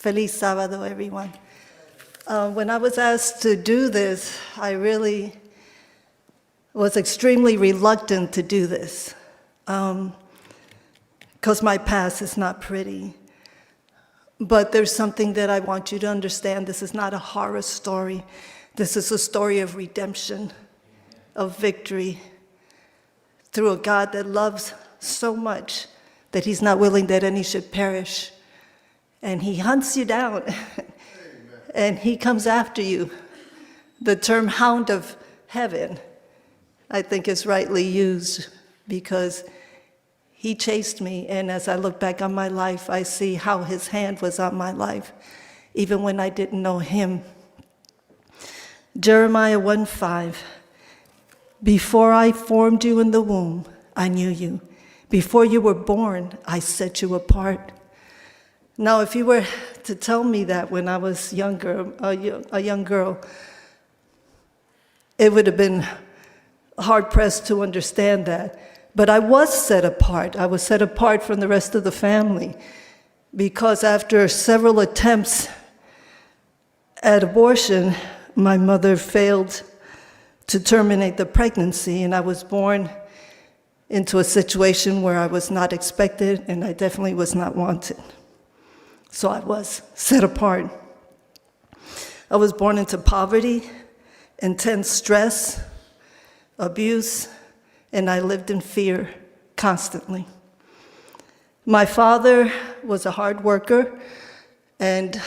Feliz Sábado, everyone. When I was asked to do this, I really was extremely reluctant to do this because my past is not pretty. But there's something that I want you to understand. This is not a horror story. This is a story of redemption, of victory, through a God that loves so much that he's not willing that any should perish. And he hunts you down, and he comes after you. The term hound of heaven, I think, is rightly used because he chased me, and as I look back on my life, I see how his hand was on my life, even when I didn't know him. Jeremiah 1:5, before I formed you in the womb, I knew you. Before you were born, I set you apart. Now, if you were to tell me that when I was younger, a young girl, it would have been hard-pressed to understand that. But I was set apart. I was set apart from the rest of the family because after several attempts at abortion, my mother failed to terminate the pregnancy, and I was born into a situation where I was not expected and I definitely was not wanted. So I was set apart. I was born into poverty, intense stress, abuse, and I lived in fear constantly. My father was a hard worker, and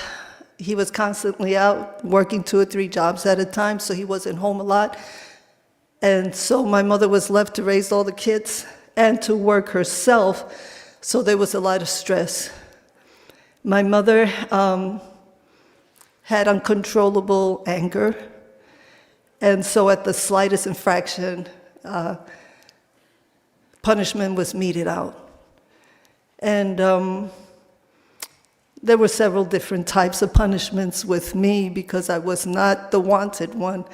he was constantly out working 2 or 3 jobs at a time, so he wasn't home a lot. And so my mother was left to raise all the kids and to work herself, so there was a lot of stress. My mother had uncontrollable anger, and so at the slightest infraction, punishment was meted out. And there were several different types of punishments with me because I was not the wanted one.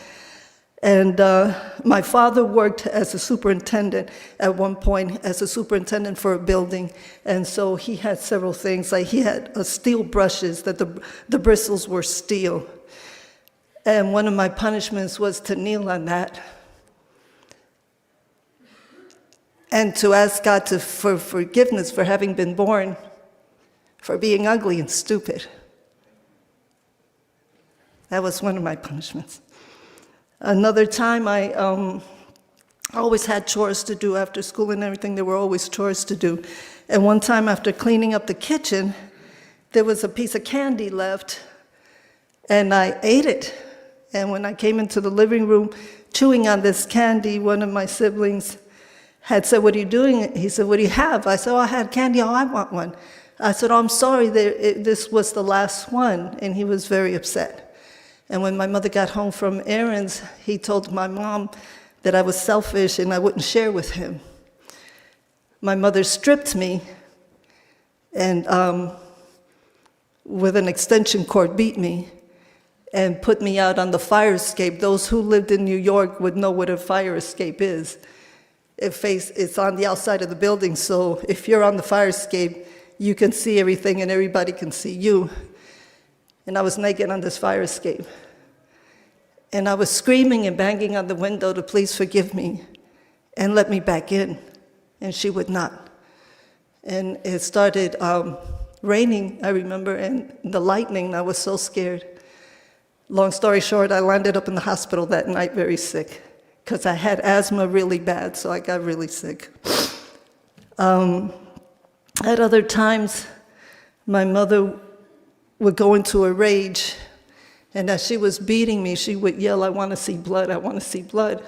And my father worked as a superintendent at one point, as a superintendent for a building. And so he had several things, like he had steel brushes that the bristles were steel. And one of my punishments was to kneel on that and to ask God for forgiveness for having been born, for being ugly and stupid. That was one of my punishments. Another time, I always had chores to do after school and everything. There were always chores to do. And one time, after cleaning up the kitchen, there was a piece of candy left, and I ate it. And when I came into the living room chewing on this candy, one of my siblings had said, "What are you doing?" He said, "What do you have?" I said, "Oh, I had candy. Oh, I want one." I said, "Oh, I'm sorry, this was the last one." And he was very upset. And when my mother got home from errands, he told my mom that I was selfish and I wouldn't share with him. My mother stripped me and with an extension cord beat me and put me out on the fire escape. Those who lived in New York would know what a fire escape is. It's on the outside of the building, so if you're on the fire escape, you can see everything and everybody can see you. And I was naked on this fire escape. And I was screaming and banging on the window to please forgive me and let me back in. And she would not. And it started raining, I remember, and the lightning, I was so scared. Long story short, I landed up in the hospital that night very sick because I had asthma really bad, so I got really sick. At other times, my mother would go into a rage, and as she was beating me, she would yell, "I want to see blood, I want to see blood."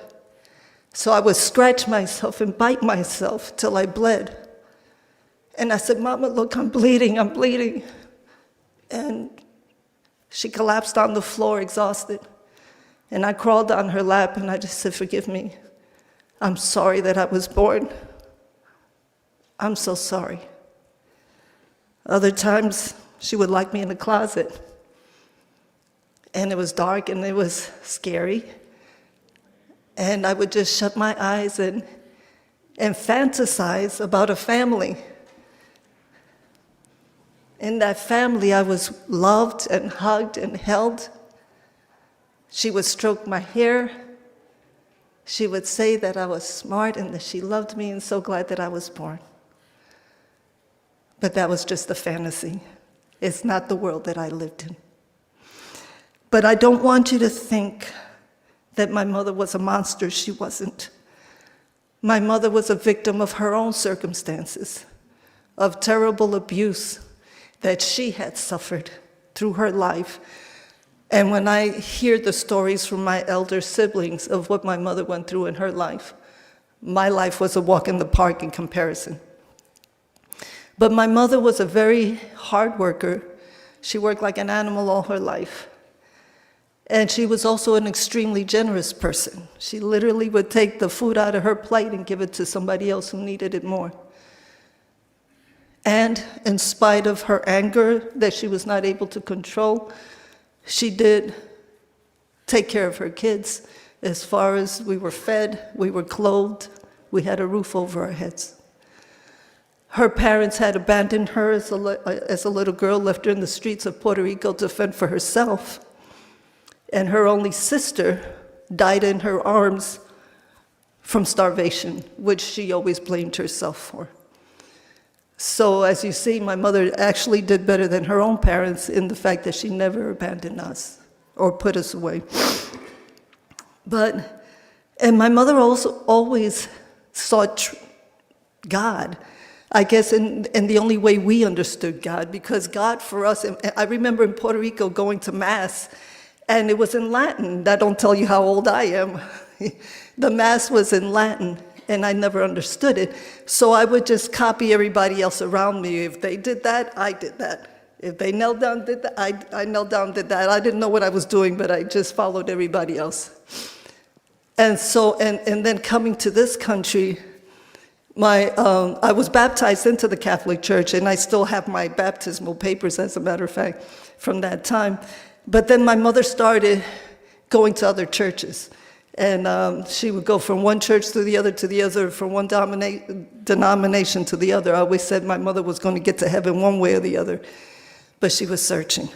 So I would scratch myself and bite myself till I bled. And I said, "Mama, look, I'm bleeding, I'm bleeding." And she collapsed on the floor, exhausted. And I crawled on her lap, and I just said, "Forgive me. I'm sorry that I was born. I'm so sorry." Other times, she would lock me in the closet. And it was dark and it was scary. And I would just shut my eyes and fantasize about a family. In that family, I was loved and hugged and held. She would stroke my hair. She would say that I was smart and that she loved me and so glad that I was born. But that was just a fantasy. It's not the world that I lived in. But I don't want you to think that my mother was a monster. She wasn't. My mother was a victim of her own circumstances, of terrible abuse that she had suffered through her life. And when I hear the stories from my elder siblings of what my mother went through in her life, my life was a walk in the park in comparison. But my mother was a very hard worker. She worked like an animal all her life. And she was also an extremely generous person. She literally would take the food out of her plate and give it to somebody else who needed it more. And in spite of her anger that she was not able to control, she did take care of her kids as far as we were fed, we were clothed, we had a roof over our heads. Her parents had abandoned her as a little girl, left her in the streets of Puerto Rico to fend for herself. And her only sister died in her arms from starvation, which she always blamed herself for. So as you see, my mother actually did better than her own parents in the fact that she never abandoned us or put us away. And my mother also always sought God, I guess in the only way we understood God, because God for us, I remember in Puerto Rico going to Mass, and it was in Latin. That don't tell you how old I am. The Mass was in Latin. And I never understood it. So I would just copy everybody else around me. If they did that, I did that. If they knelt down, did that, I knelt down, did that. I didn't know what I was doing, but I just followed everybody else. And so, and then coming to this country, I was baptized into the Catholic Church, and I still have my baptismal papers, as a matter of fact, from that time. But then my mother started going to other churches. And she would go from one church to the other, from one denomination to the other. I always said my mother was going to get to heaven one way or the other, but she was searching.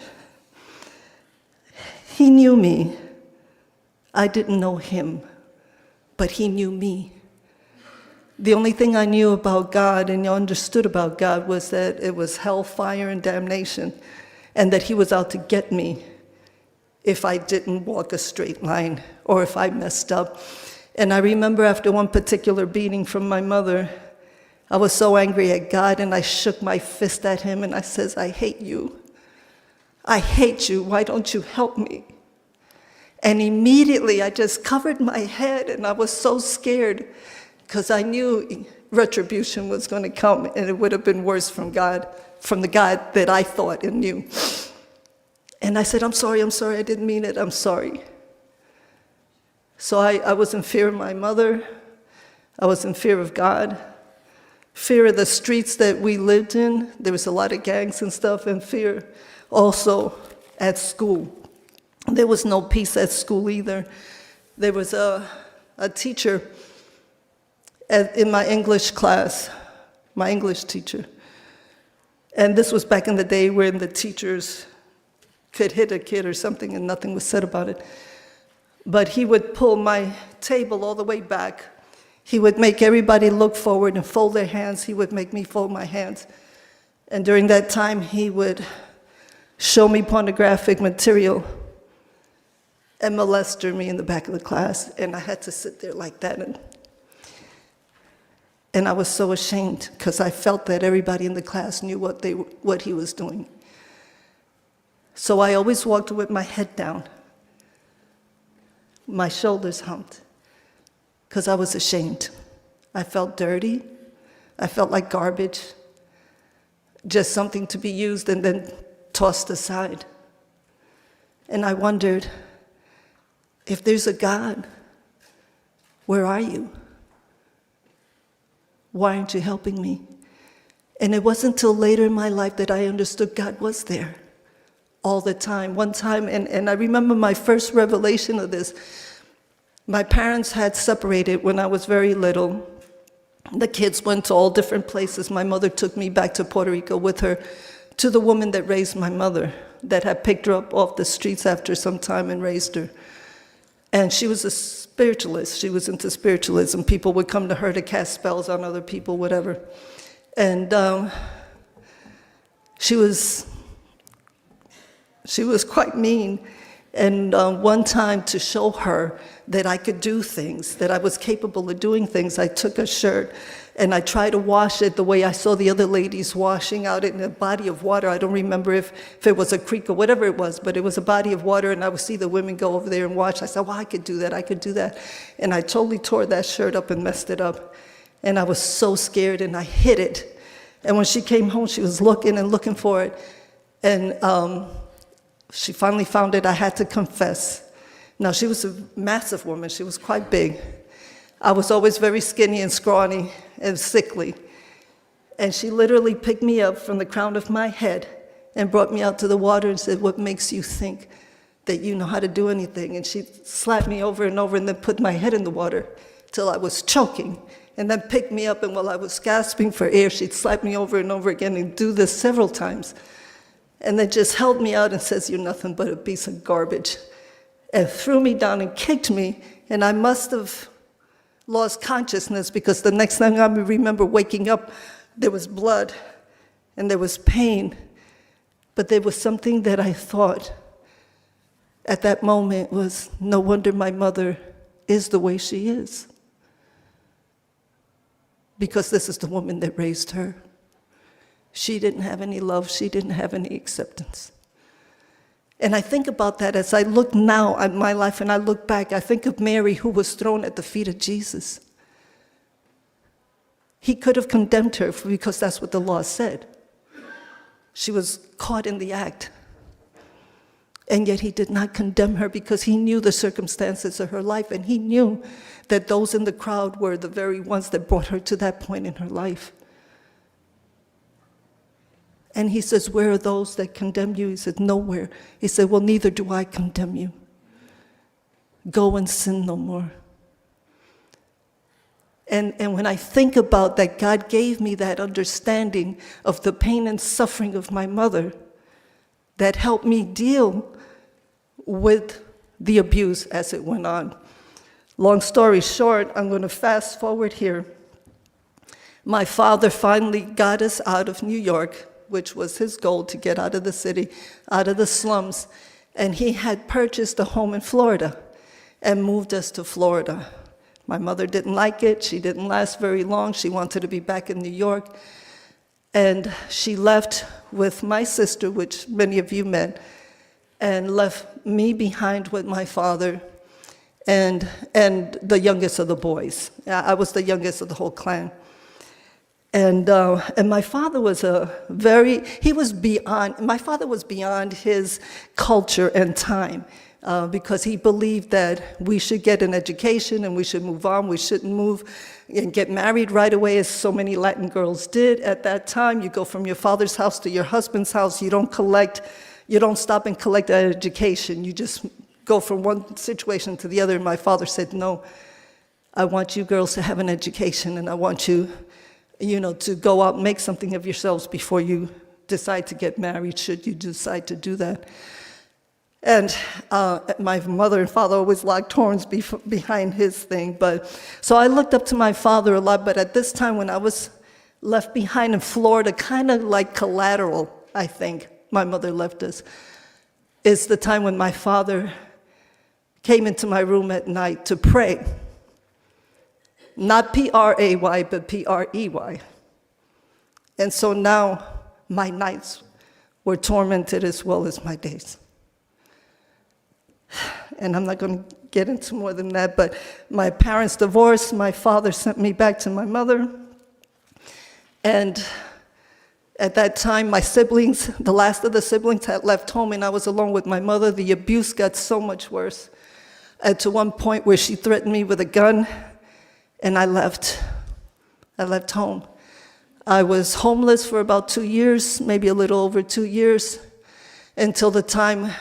He knew me. I didn't know him, but he knew me. The only thing I knew about God and understood about God was that it was hell, fire, and damnation, and that he was out to get me if I didn't walk a straight line or if I messed up. And I remember after one particular beating from my mother, I was so angry at God and I shook my fist at him and I says, I hate you. I hate you. Why don't you help me? And immediately I just covered my head and I was so scared because I knew retribution was going to come and it would have been worse from God, from the God that I thought and knew. And I said, I'm sorry, I didn't mean it, I'm sorry. So I was in fear of my mother, I was in fear of God, fear of the streets that we lived in. There was a lot of gangs and stuff, and fear also at school. There was no peace at school either. There was a teacher in my English class, my English teacher. And this was back in the day when the teachers could hit a kid or something and nothing was said about it. But he would pull my table all the way back. He would make everybody look forward and fold their hands. He would make me fold my hands. And during that time, he would show me pornographic material and molested me in the back of the class. And I had to sit there like that. And I was so ashamed because I felt that everybody in the class knew what he was doing. So I always walked with my head down, my shoulders humped, because I was ashamed. I felt dirty. I felt like garbage, just something to be used and then tossed aside. And I wondered, if there's a God, where are you? Why aren't you helping me? And it wasn't until later in my life that I understood God was there. All the time. One time, and I remember my first revelation of this. My parents had separated when I was very little. The kids went to all different places. My mother took me back to Puerto Rico with her to the woman that raised my mother, that had picked her up off the streets after some time and raised her. And she was a spiritualist. She was into spiritualism. People would come to her to cast spells on other people, whatever. And she was quite mean. And one time, to show her that I could do things, that I was capable of doing things, I took a shirt and I tried to wash it the way I saw the other ladies washing out in a body of water. I don't remember if it was a creek or whatever it was, but it was a body of water, and I would see the women go over there and wash. I said, well, I could do that, I could do that. And I totally tore that shirt up and messed it up. And I was so scared, and I hid it. And when she came home, she was looking and looking for it. And she finally found it. I had to confess. Now, she was a massive woman. She was quite big. I was always very skinny and scrawny and sickly. And she literally picked me up from the crown of my head and brought me out to the water and said, what makes you think that you know how to do anything? And she slapped me over and over and then put my head in the water till I was choking, and then picked me up, and while I was gasping for air, she'd slap me over and over again and do this several times. And then just held me out and says, you're nothing but a piece of garbage, and threw me down and kicked me, and I must have lost consciousness, because the next thing I remember waking up, there was blood and there was pain, but there was something that I thought at that moment was, no wonder my mother is the way she is, because this is the woman that raised her. She didn't have any love, she didn't have any acceptance. And I think about that as I look now at my life and I look back, I think of Mary, who was thrown at the feet of Jesus. He could have condemned her because that's what the law said. She was caught in the act. And yet he did not condemn her, because he knew the circumstances of her life, and he knew that those in the crowd were the very ones that brought her to that point in her life. And he says, where are those that condemn you? He said, nowhere. He said, well, neither do I condemn you. Go and sin no more. And when I think about that, God gave me that understanding of the pain and suffering of my mother that helped me deal with the abuse as it went on. Long story short, I'm going to fast forward here. My father finally got us out of New York, which was his goal, to get out of the city, out of the slums. And he had purchased a home in Florida and moved us to Florida. My mother didn't like it. She didn't last very long. She wanted to be back in New York. And she left with my sister, which many of you met, and left me behind with my father and the youngest of the boys. I was the youngest of the whole clan. And my father was my father was beyond his culture and time, because he believed that we should get an education and we should move on. We shouldn't move and get married right away, as so many Latin girls did at that time. You go from your father's house to your husband's house. You don't stop and collect an education. You just go from one situation to the other. And my father said, no, I want you girls to have an education, and I want you to go out and make something of yourselves before you decide to get married, should you decide to do that. And my mother and father always locked horns behind his thing. So I looked up to my father a lot, but at this time when I was left behind in Florida, kind of like collateral, I think, my mother left us, is the time when my father came into my room at night to pray. Not P-R-A-Y, but P-R-E-Y. And so now my nights were tormented as well as my days. And I'm not going to get into more than that, but my parents divorced. My father sent me back to my mother. And at that time, my siblings, the last of the siblings, had left home, and I was alone with my mother. The abuse got so much worse, to one point where she threatened me with a gun. And I left home. I was homeless for about 2 years, maybe a little over 2 years, until the time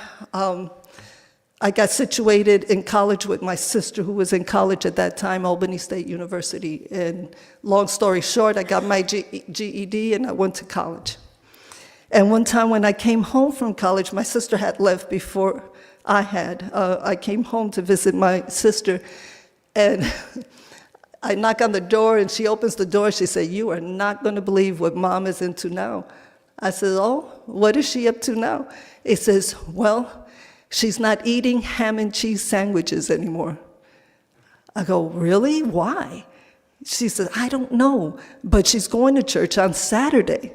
I got situated in college with my sister, who was in college at that time, Albany State University. And long story short, I got my GED and I went to college. And one time when I came home from college, my sister had left before I had. I came home to visit my sister, and I knock on the door, and she opens the door. She said, "You are not going to believe what Mom is into now." I said, "Oh, what is she up to now?" It says, "Well, she's not eating ham and cheese sandwiches anymore." I go, "Really? Why?" She said, "I don't know, but she's going to church on Saturday."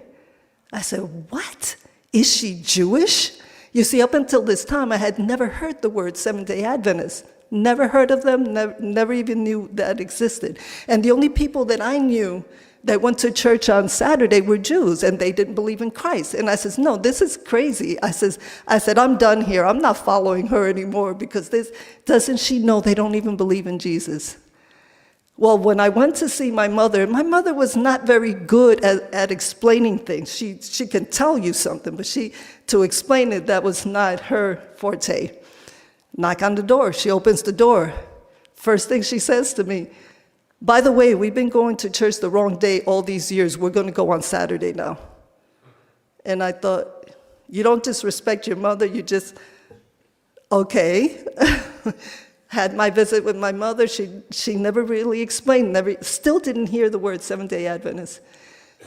I said, "What? Is she Jewish?" You see, up until this time, I had never heard the word Seventh-day Adventist. Never heard of them, never even knew that existed. And the only people that I knew that went to church on Saturday were Jews, and they didn't believe in Christ. And I says, "No, this is crazy." I said, "I'm done here. I'm not following her anymore, because doesn't she know they don't even believe in Jesus?" Well, when I went to see my mother was not very good at explaining things. She can tell you something, but to explain it, that was not her forte. Knock on the door. She opens the door. First thing she says to me, "By the way, we've been going to church the wrong day all these years. We're going to go on Saturday now." And I thought, you don't disrespect your mother, you just, okay. Had my visit with my mother. She never really explained, still didn't hear the word Seventh-day Adventist.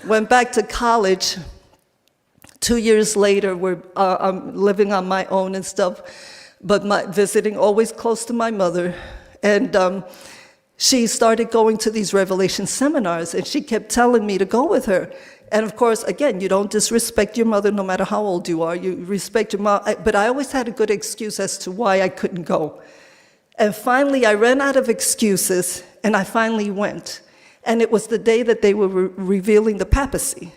Went back to college. 2 years later, I'm living on my own and stuff, but visiting always close to my mother. And she started going to these Revelation seminars, and she kept telling me to go with her. And of course, again, you don't disrespect your mother no matter how old you are. You respect your mom. But I always had a good excuse as to why I couldn't go. And finally, I ran out of excuses, and I finally went. And it was the day that they were revealing the papacy.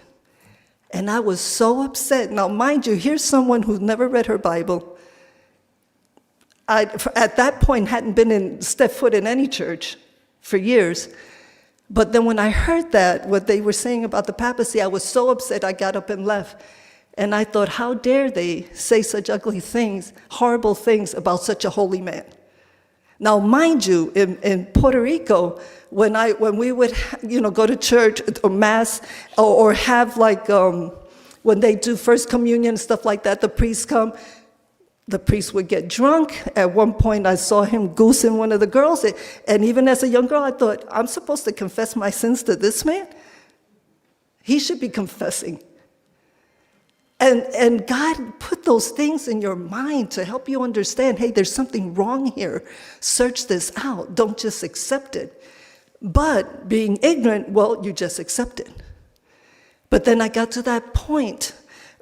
And I was so upset. Now, mind you, here's someone who's never read her Bible. I, at that point, hadn't stepped foot in any church for years. But then when I heard that, what they were saying about the papacy, I was so upset I got up and left. And I thought, how dare they say such ugly things, horrible things about such a holy man? Now, mind you, in Puerto Rico, when we would, go to church or mass, or have when they do First Communion and stuff like that, the priests come. The priest would get drunk. At one point, I saw him goosing one of the girls, and even as a young girl, I thought, I'm supposed to confess my sins to this man? He should be confessing. And God put those things in your mind to help you understand, hey, there's something wrong here. Search this out. Don't just accept it. But being ignorant, well, you just accept it. But then I got to that point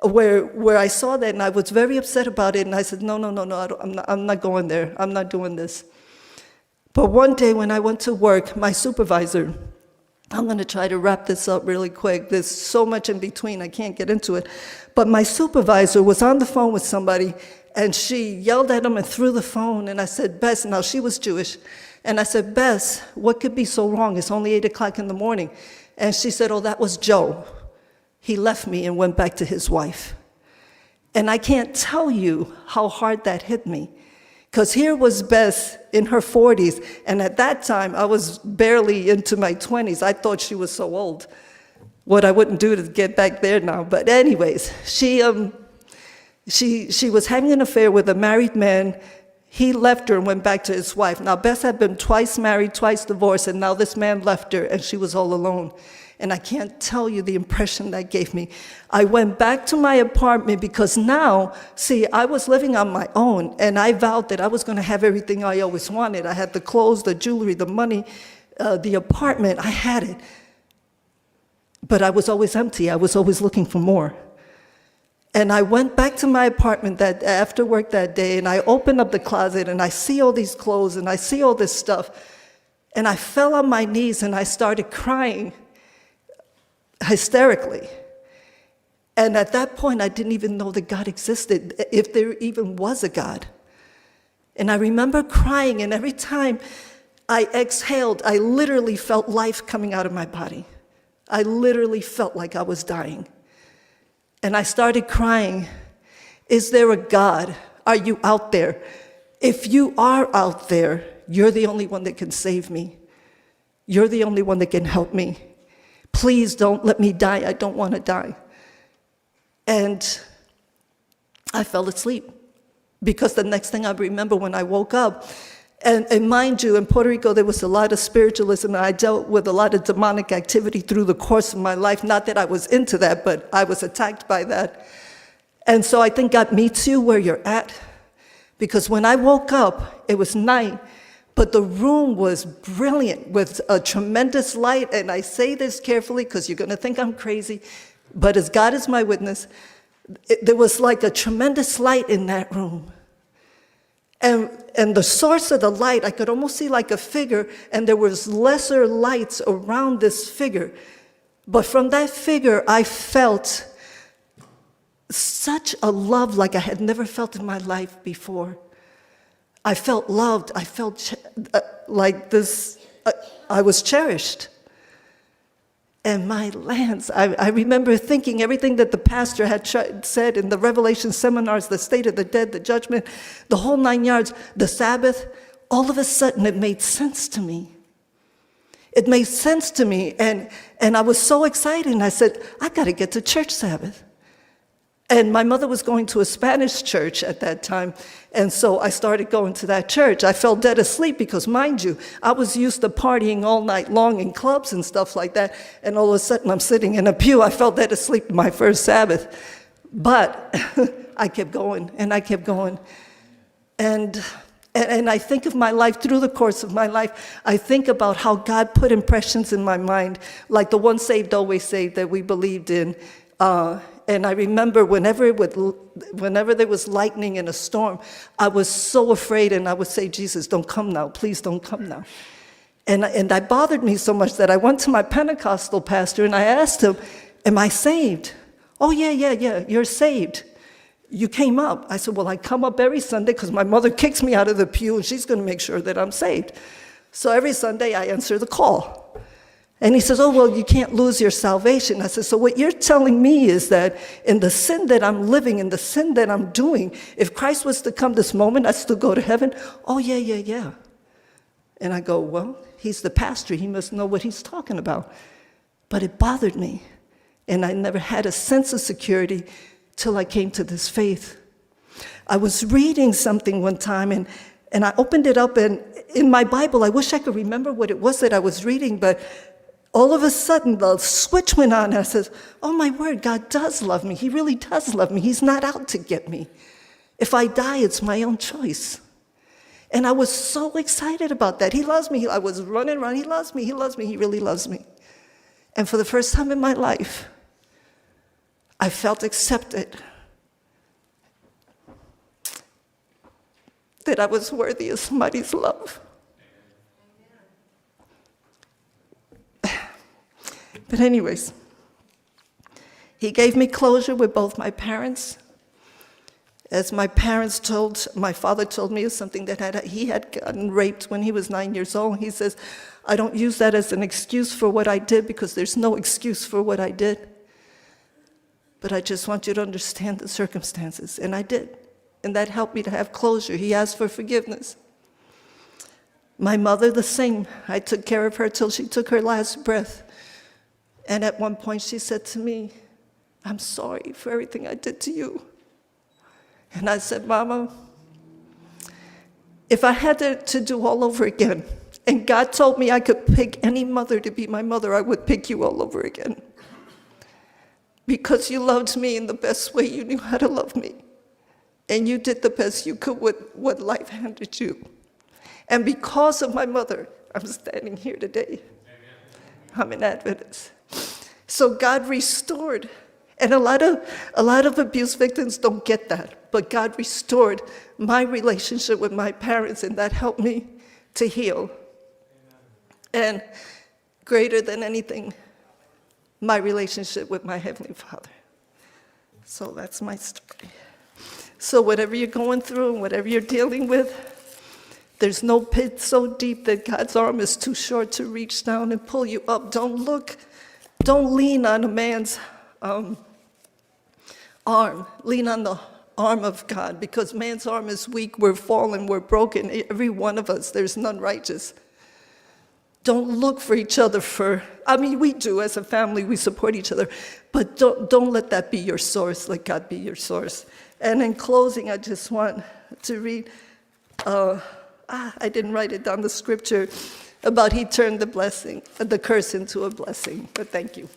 where I saw that, and I was very upset about it, and I said, no, I'm not going there. I'm not doing this. But one day when I went to work, my supervisor, I'm going to try to wrap this up really quick. There's so much in between, I can't get into it. But my supervisor was on the phone with somebody, and she yelled at him and threw the phone, and I said, "Bess," now she was Jewish, and I said, "Bess, what could be so wrong? It's only 8 o'clock in the morning." And she said, "Oh, that was Joe. He left me and went back to his wife." And I can't tell you how hard that hit me. Because here was Bess in her 40s, and at that time, I was barely into my 20s. I thought she was so old. What I wouldn't do to get back there now. But anyways, she was having an affair with a married man. He left her and went back to his wife. Now, Bess had been twice married, twice divorced, and now this man left her, and she was all alone. And I can't tell you the impression that gave me. I went back to my apartment because now, see, I was living on my own, and I vowed that I was going to have everything I always wanted. I had the clothes, the jewelry, the money, the apartment. I had it. But I was always empty. I was always looking for more. And I went back to my apartment after work that day, and I opened up the closet, and I see all these clothes, and I see all this stuff. And I fell on my knees, and I started crying hysterically. And at that point, I didn't even know that God existed, if there even was a God. And I remember crying, and every time I exhaled, I literally felt life coming out of my body. I literally felt like I was dying. And I started crying, "Is there a God? Are you out there? If you are out there, you're the only one that can save me. You're the only one that can help me. Please don't let me die. I don't want to die." And I fell asleep because the next thing I remember when I woke up, and mind you, in Puerto Rico, there was a lot of spiritualism, and I dealt with a lot of demonic activity through the course of my life. Not that I was into that, but I was attacked by that. And so I think God meets you where you're at, because when I woke up, it was night, but the room was brilliant with a tremendous light. And I say this carefully because you're going to think I'm crazy, but as God is my witness, there was like a tremendous light in that room. And the source of the light, I could almost see like a figure, and there was lesser lights around this figure. But from that figure, I felt such a love like I had never felt in my life before. I felt loved. I felt like this, I was cherished. And my lands, I remember thinking everything that the pastor had said in the Revelation seminars, the state of the dead, the judgment, the whole 9 yards, the Sabbath, all of a sudden it made sense to me. It made sense to me, and I was so excited, and I said, I got to get to church Sabbath. And my mother was going to a Spanish church at that time, and so I started going to that church. I fell dead asleep because, mind you, I was used to partying all night long in clubs and stuff like that, and all of a sudden I'm sitting in a pew. I fell dead asleep my first Sabbath. But I kept going, and I kept going. And I think of my life, through the course of my life, I think about how God put impressions in my mind, like the once saved, always saved that we believed in. And I remember whenever there was lightning and a storm, I was so afraid, and I would say, Jesus, don't come now. Please don't come now. And that bothered me so much that I went to my Pentecostal pastor, and I asked him, am I saved? Oh, yeah, you're saved. You came up. I said, well, I come up every Sunday because my mother kicks me out of the pew, and she's going to make sure that I'm saved. So every Sunday I answer the call. And he says, oh, well, you can't lose your salvation. I said, so what you're telling me is that in the sin that I'm living, in the sin that I'm doing, if Christ was to come this moment, I'd still go to heaven? Oh, yeah. And I go, well, he's the pastor. He must know what he's talking about. But it bothered me. And I never had a sense of security till I came to this faith. I was reading something one time, and I opened it up, and in my Bible, I wish I could remember what it was that I was reading, but all of a sudden, the switch went on, and I said, oh, my word, God does love me. He really does love me. He's not out to get me. If I die, it's my own choice. And I was so excited about that. He loves me. I was running around. He loves me. He loves me. He really loves me. And for the first time in my life, I felt accepted. That I was worthy of somebody's love. But anyways, he gave me closure with both my parents. As my father told me something that he had gotten raped when he was 9 years old. He says, I don't use that as an excuse for what I did, because there's no excuse for what I did. But I just want you to understand the circumstances. And I did. And that helped me to have closure. He asked for forgiveness. My mother, the same. I took care of her till she took her last breath. And at one point she said to me, I'm sorry for everything I did to you. And I said, Mama, if I had to do all over again, and God told me I could pick any mother to be my mother, I would pick you all over again. Because you loved me in the best way you knew how to love me. And you did the best you could with what life handed you. And because of my mother, I'm standing here today. I'm an Adventist. So God restored, and a lot of abuse victims don't get that, but God restored my relationship with my parents, and that helped me to heal. And greater than anything, my relationship with my Heavenly Father. So that's my story. So whatever you're going through and whatever you're dealing with, there's no pit so deep that God's arm is too short to reach down and pull you up. Don't lean on a man's arm. Lean on the arm of God, because man's arm is weak. We're fallen. We're broken. Every one of us. There's none righteous. Don't look for each other I mean, we do as a family, we support each other, but don't let that be your source, let God be your source. And in closing, I just want to read, I didn't write it down, the scripture about he turned the curse into a blessing, but thank you.